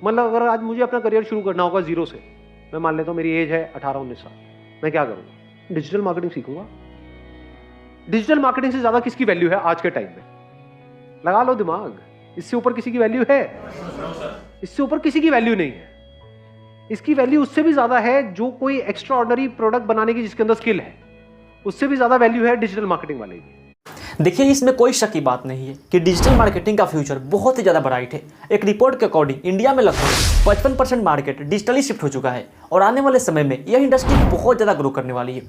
मतलब अगर आज मुझे अपना करियर शुरू करना होगा जीरो से, मैं मान लेता हूँ मेरी एज है 18-19 साल, मैं क्या करूँगा? डिजिटल मार्केटिंग सीखूंगा। डिजिटल मार्केटिंग से ज्यादा किसकी वैल्यू है आज के टाइम में? लगा लो दिमाग। इससे ऊपर किसी की वैल्यू है? इससे ऊपर किसी की वैल्यू नहीं है। इसकी वैल्यू उससे भी ज्यादा है जो कोई एक्स्ट्रा ऑर्डिनरी प्रोडक्ट बनाने की जिसके अंदर स्किल है, उससे भी ज्यादा वैल्यू है डिजिटल मार्केटिंग वाले की। देखिए, इसमें कोई शक की बात नहीं है कि डिजिटल मार्केटिंग का फ्यूचर बहुत ही ज़्यादा ब्राइट है। एक रिपोर्ट के अकॉर्डिंग इंडिया में लगभग 55% मार्केट डिजिटली शिफ्ट हो चुका है और आने वाले समय में यह इंडस्ट्री बहुत ज़्यादा ग्रो करने वाली है।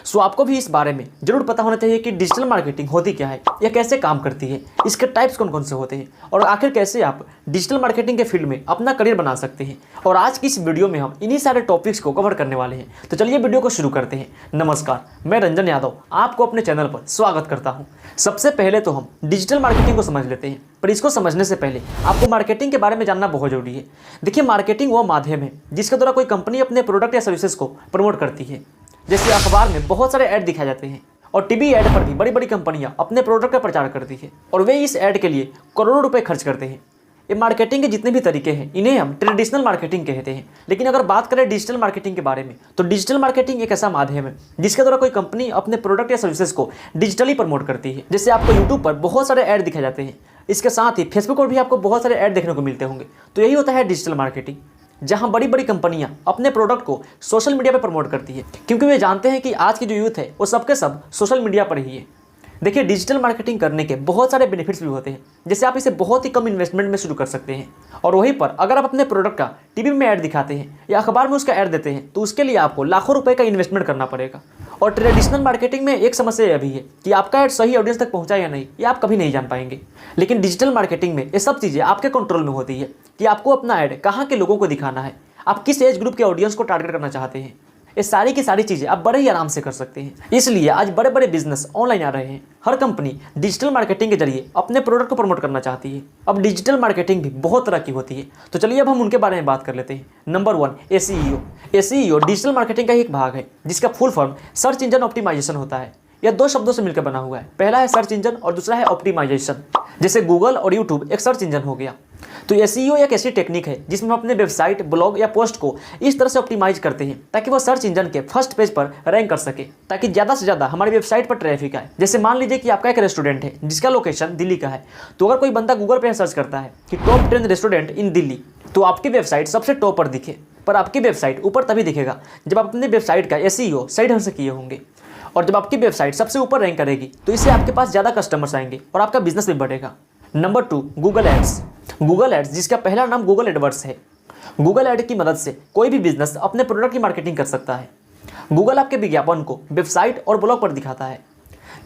सो आपको भी इस बारे में जरूर पता होना चाहिए कि डिजिटल मार्केटिंग होती क्या है, यह कैसे काम करती है, इसके टाइप्स कौन कौन से होते हैं और आखिर कैसे आप डिजिटल मार्केटिंग के फील्ड में अपना करियर बना सकते हैं। और आज की इस वीडियो में हम इन्हीं सारे टॉपिक्स को कवर करने वाले हैं। तो चलिए वीडियो को शुरू करते हैं। नमस्कार, मैं रंजन यादव आपको अपने चैनल पर स्वागत करता हूँ। सबसे पहले तो हम डिजिटल मार्केटिंग को समझ लेते हैं, पर इसको समझने से पहले आपको मार्केटिंग के बारे में जानना बहुत जरूरी है। देखिए, मार्केटिंग वो माध्यम है जिसके द्वारा कोई कंपनी अपने प्रोडक्ट या सर्विसेज को प्रमोट करती है। जैसे अखबार में बहुत सारे ऐड दिखाए जाते हैं और टीवी ऐड पर भी बड़ी बड़ी कंपनियां अपने प्रोडक्ट का प्रचार करती है और वे इस ऐड के लिए करोड़ों रुपए खर्च करते हैं। ये मार्केटिंग के जितने भी तरीके हैं इन्हें हम ट्रेडिशनल मार्केटिंग कहते हैं। लेकिन अगर बात करें डिजिटल मार्केटिंग के बारे में, तो डिजिटल मार्केटिंग एक ऐसा माध्यम है जिसके द्वारा कोई कंपनी अपने प्रोडक्ट या सर्विसेज को डिजिटली प्रमोट करती है। जैसे आपको यूट्यूब पर बहुत सारे ऐड दिखाए जाते हैं, इसके साथ ही फेसबुक पर भी आपको बहुत सारे ऐड देखने को मिलते होंगे। तो यही होता है डिजिटल मार्केटिंग, जहां बड़ी बड़ी कंपनियां अपने प्रोडक्ट को सोशल मीडिया पर प्रमोट करती है, क्योंकि वे जानते हैं कि आज की जो यूथ है वो सबके सब सोशल मीडिया पर ही है। देखिए, डिजिटल मार्केटिंग करने के बहुत सारे बेनिफिट्स भी होते हैं। जैसे आप इसे बहुत ही कम इन्वेस्टमेंट में शुरू कर सकते हैं और वहीं पर अगर आप अपने प्रोडक्ट का टीवी में ऐड दिखाते हैं या अखबार में उसका ऐड देते हैं तो उसके लिए आपको लाखों रुपए का इन्वेस्टमेंट करना पड़ेगा। और ट्रेडिशनल मार्केटिंग में एक समस्या यह भी है कि आपका ऐड सही ऑडियंस तक पहुंचा या नहीं, ये आप कभी नहीं जान पाएंगे। लेकिन डिजिटल मार्केटिंग में ये सब चीज़ें आपके कंट्रोल में होती है कि आपको अपना ऐड कहाँ के लोगों को दिखाना है, आप किस एज ग्रुप के ऑडियंस को टारगेट करना चाहते हैं। ये सारी की सारी चीज़ें आप बड़े ही आराम से कर सकते हैं। इसलिए आज बड़े बड़े बिजनेस ऑनलाइन आ रहे हैं। हर कंपनी डिजिटल मार्केटिंग के जरिए अपने प्रोडक्ट को प्रमोट करना चाहती है। अब डिजिटल मार्केटिंग भी बहुत तरह की होती है, तो चलिए अब हम उनके बारे में बात कर लेते हैं। Number 1, SEO. SEO digital marketing का ही एक भाग है जिसका full form search engine optimization होता है। यह दो शब्दों से मिलकर बना हुआ है। पहला है सर्च इंजन और दूसरा है ऑप्टिमाइजेशन। जैसे गूगल और यूट्यूब एक सर्च इंजन हो गया, तो एसईओ एक ऐसी टेक्निक है जिसमें हम अपने वेबसाइट, ब्लॉग या पोस्ट को इस तरह से ऑप्टिमाइज करते हैं ताकि वह सर्च इंजन के फर्स्ट पेज पर रैंक कर सके, ताकि ज़्यादा से ज़्यादा हमारी वेबसाइट पर ट्रैफिक आए। जैसे मान लीजिए कि आपका एक रेस्टोरेंट है जिसका लोकेशन दिल्ली का है, तो अगर कोई बंदा गूगल पर सर्च करता है कि टॉप 10 रेस्टोरेंट इन दिल्ली, तो आपकी वेबसाइट सबसे टॉप पर दिखे। पर आपकी वेबसाइट ऊपर तभी दिखेगा जब आप अपनी वेबसाइट का एसईओ सही ढंग से किए होंगे। और जब आपकी वेबसाइट सबसे ऊपर रैंक करेगी तो इससे आपके पास ज़्यादा कस्टमर्स आएंगे और आपका बिजनेस भी बढ़ेगा। Number 2, Google ads. Google ads, जिसका पहला नाम गूगल एडवर्ड्स है। गूगल एड की मदद से कोई भी बिजनेस अपने प्रोडक्ट की मार्केटिंग कर सकता है। गूगल आपके विज्ञापन को वेबसाइट और ब्लॉग पर दिखाता है,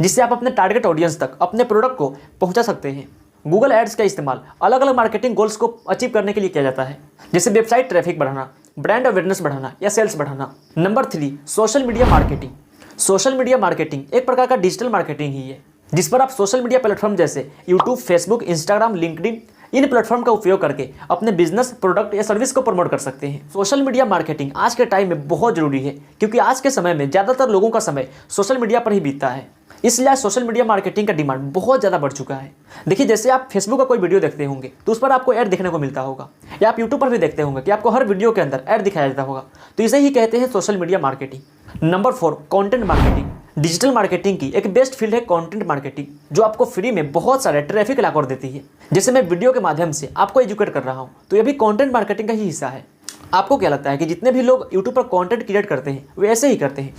जिससे आप अपने टारगेट ऑडियंस तक अपने प्रोडक्ट को पहुंचा सकते हैं। गूगल एड्स का इस्तेमाल अलग अलग मार्केटिंग गोल्स को अचीव करने के लिए किया जाता है, जैसे वेबसाइट ट्रैफिक बढ़ाना, ब्रांड अवेयरनेस बढ़ाना या सेल्स बढ़ाना। Number 3, social media marketing. Social media marketing एक प्रकार का डिजिटल मार्केटिंग ही है, जिस पर आप सोशल मीडिया प्लेटफॉर्म जैसे यूट्यूब, फेसबुक, इंस्टाग्राम, लिंक्डइन, इन प्लेटफॉर्म का उपयोग करके अपने बिजनेस, प्रोडक्ट या सर्विस को प्रमोट कर सकते हैं। सोशल मीडिया मार्केटिंग आज के टाइम में बहुत जरूरी है, क्योंकि आज के समय में ज़्यादातर लोगों का समय सोशल मीडिया पर ही बीतता है। इसलिए सोशल मीडिया मार्केटिंग का डिमांड बहुत ज़्यादा बढ़ चुका है। देखिए, जैसे आप फेसबुक का कोई वीडियो देखते होंगे तो उस पर आपको ऐड देखने को मिलता होगा, या आप यूट्यूब पर भी देखते होंगे कि आपको हर वीडियो के अंदर ऐड दिखाया जाता होगा। तो इसे ही कहते हैं social media marketing. Number 4, content marketing. Digital marketing की एक बेस्ट फील्ड है कंटेंट मार्केटिंग, जो आपको फ्री में बहुत सारे ट्रैफिक लाकर देती है। जैसे मैं वीडियो के माध्यम से आपको एजुकेट कर रहा हूँ, तो यह भी कंटेंट मार्केटिंग का ही हिस्सा है। आपको क्या लगता है कि जितने भी लोग यूट्यूब पर कंटेंट क्रिएट करते हैं वे ऐसे ही करते हैं?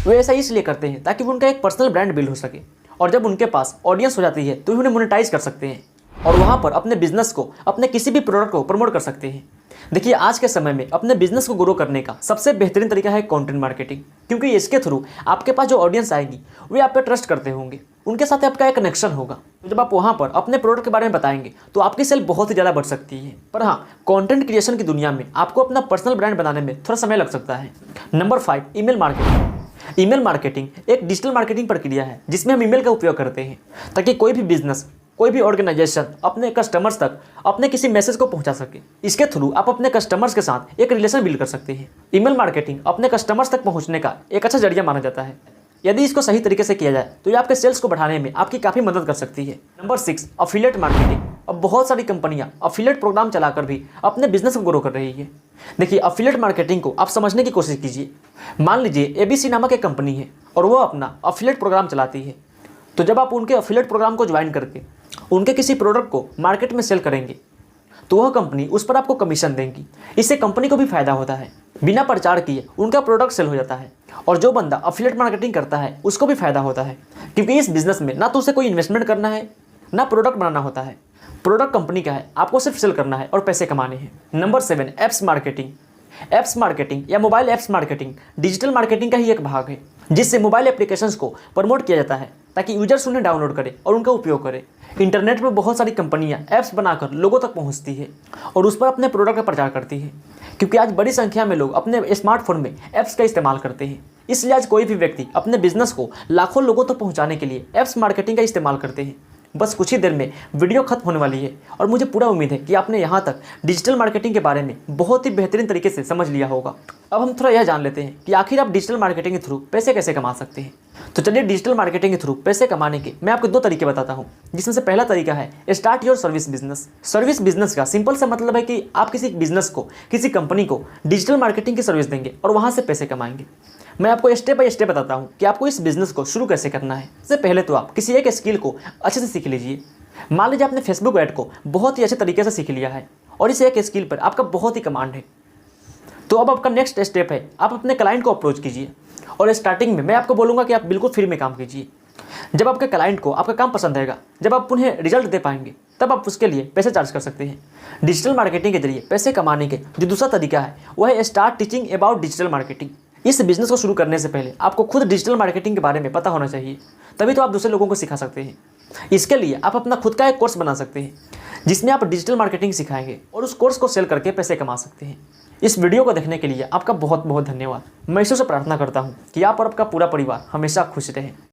वे ऐसा इसलिए करते हैं ताकि उनका एक पर्सनल ब्रांड बिल्ड हो सके, और जब उनके पास ऑडियंस हो जाती है तो उन्हें मोनेटाइज कर सकते हैं और वहाँ पर अपने बिजनेस को, अपने किसी भी प्रोडक्ट को प्रमोट कर सकते हैं। देखिए, आज के समय में अपने बिजनेस को ग्रो करने का सबसे बेहतरीन तरीका है कंटेंट मार्केटिंग, क्योंकि इसके थ्रू आपके पास जो ऑडियंस आएगी वे आप पे ट्रस्ट करते होंगे, उनके साथ आपका एक कनेक्शन होगा। तो जब आप वहाँ पर अपने प्रोडक्ट के बारे में बताएंगे तो आपकी सेल बहुत ही ज़्यादा बढ़ सकती है। पर हाँ, कंटेंट क्रिएशन की दुनिया में आपको अपना पर्सनल ब्रांड बनाने में थोड़ा समय लग सकता है। Number 5, email marketing. Email marketing एक डिजिटल मार्केटिंग प्रक्रिया है जिसमें हम ईमेल का उपयोग करते हैं ताकि कोई भी बिजनेस, कोई भी ऑर्गेनाइजेशन अपने कस्टमर्स तक अपने किसी मैसेज को पहुंचा सके। इसके थ्रू आप अपने कस्टमर्स के साथ एक रिलेशन बिल्ड कर सकते हैं। ईमेल मार्केटिंग अपने कस्टमर्स तक पहुंचने का एक अच्छा जरिया माना जाता है। यदि इसको सही तरीके से किया जाए तो ये आपके सेल्स को बढ़ाने में आपकी काफ़ी मदद कर सकती है। Number 6, affiliate marketing. अब बहुत सारी कंपनियां अफिलिएट प्रोग्राम चलाकर भी अपने बिजनेस को ग्रो कर रही है। देखिए, अफिलिएट मार्केटिंग को आप समझने की कोशिश कीजिए। मान लीजिए ABC नामक एक कंपनी है और वो अपना अफिलिएट प्रोग्राम चलाती है। तो जब आप उनके अफिलिएट प्रोग्राम को ज्वाइन करके उनके किसी प्रोडक्ट को मार्केट में सेल करेंगे तो वह कंपनी उस पर आपको कमीशन देंगी। इससे कंपनी को भी फायदा होता है, बिना प्रचार किए उनका प्रोडक्ट सेल हो जाता है और जो बंदा अफिलिएट मार्केटिंग करता है उसको भी फायदा होता है, क्योंकि इस बिजनेस में ना तो उसे कोई इन्वेस्टमेंट करना है ना प्रोडक्ट बनाना होता है। प्रोडक्ट कंपनी का है, आपको सिर्फ सेल करना है और पैसे कमाने हैं। Number 7, apps marketing. Apps marketing या mobile apps marketing digital marketing का ही एक भाग है, जिससे मोबाइल एप्लीकेशंस को प्रमोट किया जाता है ताकि यूजर्स उन्हें डाउनलोड करें और उनका उपयोग करें। इंटरनेट पर बहुत सारी कंपनियां ऐप्स बनाकर लोगों तक पहुंचती है और उस पर अपने प्रोडक्ट का प्रचार करती है, क्योंकि आज बड़ी संख्या में लोग अपने स्मार्टफोन में ऐप्स का इस्तेमाल करते हैं। इसलिए आज कोई भी व्यक्ति अपने बिजनेस को लाखों लोगों तक पहुंचाने के लिए ऐप्स मार्केटिंग का इस्तेमाल करते हैं। बस कुछ ही देर में वीडियो खत्म होने वाली है और मुझे पूरा उम्मीद है कि आपने यहाँ तक डिजिटल मार्केटिंग के बारे में बहुत ही बेहतरीन तरीके से समझ लिया होगा। अब हम थोड़ा यह जान लेते हैं कि आखिर आप डिजिटल मार्केटिंग के थ्रू पैसे कैसे कमा सकते हैं। तो चलिए, डिजिटल मार्केटिंग के थ्रू पैसे कमाने के मैं आपको 2 तरीके बताता हूँ, जिसमें से पहला तरीका है start your service business. Service business का सिंपल सा मतलब है कि आप किसी बिजनेस को, किसी कंपनी को डिजिटल मार्केटिंग की सर्विस देंगे और वहाँ से पैसे कमाएंगे। मैं आपको स्टेप बाय स्टेप बताता हूँ कि आपको इस बिजनेस को शुरू कैसे करना है। सबसे पहले तो आप किसी एक स्किल को अच्छे से सीख लीजिए। मान लीजिए आपने फेसबुक ऐड को बहुत ही अच्छे तरीके से सीख लिया है और इस एक स्किल पर आपका बहुत ही कमांड है, तो अब आपका नेक्स्ट स्टेप है आप अपने क्लाइंट को अप्रोच कीजिए। और स्टार्टिंग में मैं आपको बोलूँगा कि आप बिल्कुल फ्री में काम कीजिए। जब आपके क्लाइंट को आपका काम पसंद आएगा, जब आप उन्हें रिजल्ट दे पाएंगे, तब आप उसके लिए पैसे चार्ज कर सकते हैं। डिजिटल मार्केटिंग के जरिए पैसे कमाने के जो दूसरा तरीका है वह है start teaching about digital marketing. इस बिजनेस को शुरू करने से पहले आपको खुद डिजिटल मार्केटिंग के बारे में पता होना चाहिए, तभी तो आप दूसरे लोगों को सिखा सकते हैं। इसके लिए आप अपना खुद का एक कोर्स बना सकते हैं जिसमें आप डिजिटल मार्केटिंग सिखाएंगे और उस कोर्स को सेल करके पैसे कमा सकते हैं। इस वीडियो को देखने के लिए आपका बहुत बहुत धन्यवाद। मैं ईश्वर से प्रार्थना करता हूँ कि आप और आपका पूरा परिवार हमेशा खुश रहे।